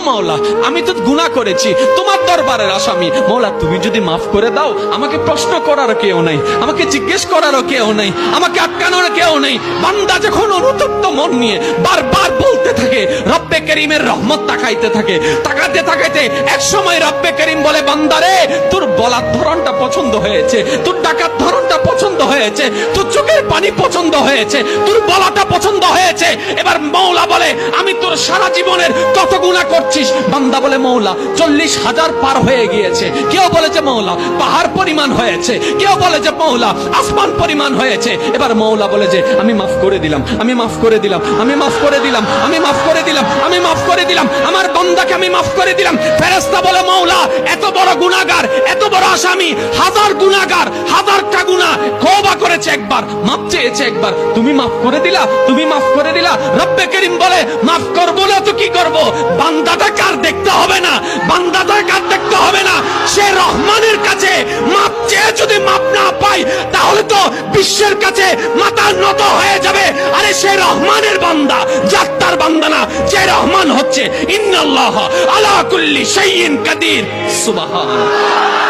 মাওলা, আমি তো গুনাহ করেছি, তোমার দরবারের আসামি। মাওলা তুমি যদি মাফ করে দাও, আমাকে প্রশ্ন করার কেউ নাই, আমাকে জিজ্ঞেস করারও কেউ নাই, আমাকে আটকানোর কেউ নেই। বান্দা যখন অনুতপ্ত মন নিয়ে বারবার বলতে থাকে, রব্বে করিমের রহমত তাকাইতে থাকে, তাকাতে তাকাইতে এক সময় রব্বে করিম বলে, বান্দারে তোর বলার ধরনটা পছন্দ হয়েছে, তোর ডাকার ধরনটা পছন্দ হয়েছে, তোর চোখের পানি পছন্দ হয়েছে, তোর বলাটা পছন্দ হয়েছে। এবার মওলা বলে, আমি তোর সারা জীবনের কত গুনাহ করছিস? বান্দা বলে, মওলা 40,000 পার হয়ে গিয়েছে। কেউ বলে যে মওলা পাহাড় পরিমাণ হয়েছে, কেউ বলে যে মওলা আসমান পরিমাণ হয়েছে। এবার মওলা বলে যে আমি মাফ করে দিলাম, আমি মাফ করে দিলাম, আমি মাফ করে দিলাম, আমি মাফ করে দিলাম, আমি মাফ করে দিলাম, আমার বান্দাকে আমি মাফ করে দিলাম। ফেরেশতা বলে, মওলা এত বড় গুনাহগার, এত বড় আসামি, হাজার গুনাহগার, হাজারটা গুনাহ তওবা করেছে একবার, মাফ চেয়েছে একবার, তুমি মাফ করে দিলা, তুমি মাফ করে দিলা। রব্বে করিম বলে, মাফ করবো না তো কি করব? বান্দাটা কার দেখতে হবে না, বান্দাটা কার দেখতে হবে না। সে রহমানের কাছে মাফ চেয়ে যদি মাফ না পাই, তাহলে তো বিশ্বের কাছে মাথা নত হয়ে যাবে। আরে সে রহমানের বান্দা, জাত্তার বান্দা না, যে রহমান হচ্ছে ইন্নাল্লাহ আলা কুল্লি শাইইন কাদির। সুবহানাল্লাহ।